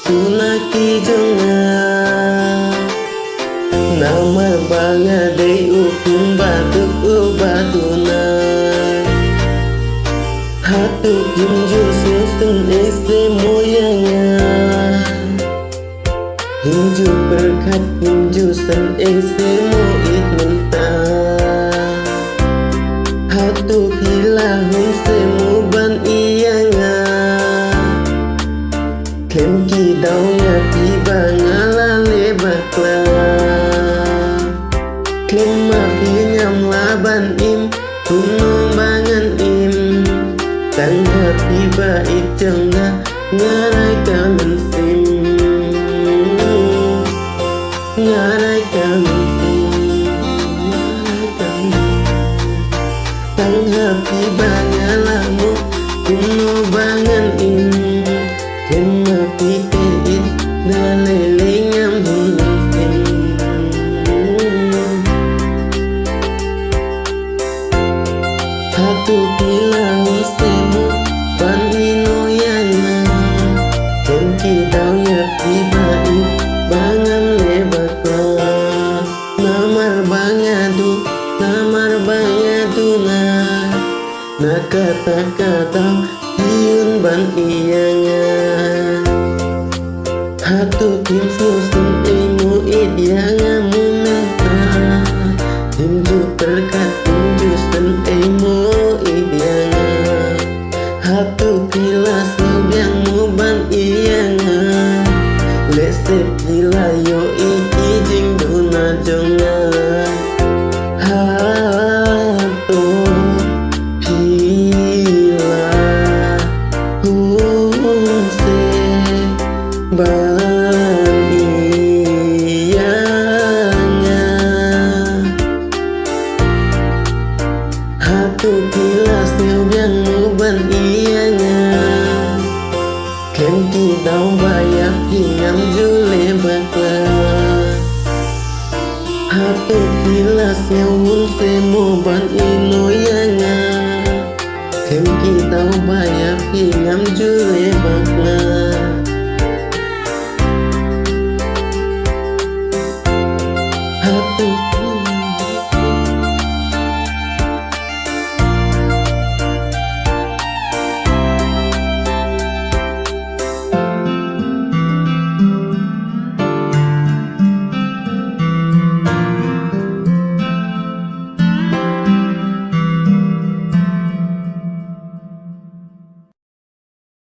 Tunaki jangan nama bangga dei ukun batu na hatu kinju sistem ese moyangnya hinju berkat hinju sen ese moit mentah hatu pila hun semu ban iyanga kem ki daunya tiba ngala lebakla kem ma pinyam laban im kuno bangan im tangga tiba itengga ngarai kamen sim ngarai kamen sim ngarai kamen tangga tiba ngalamu kuno bangan im kema pite it dalelengam hunsim hatu pilang semu panino yana kenki daunya tibai bangan lebatla namar bangadu na kata-kata hiun ban iyanga hatu tim susun emu idyanga mumenta timju terkat timju sen emu idyanga hatu kilas yang muban iyanga lesep gila yo iki jing duna jonga hatu pila hunse ban iyanga hatu kilas yang muban iyanga kenki dau bayak hingam jule bakla hatu kilas nyawun semu ban ino yanga kenki dau bayak hingam jule bakla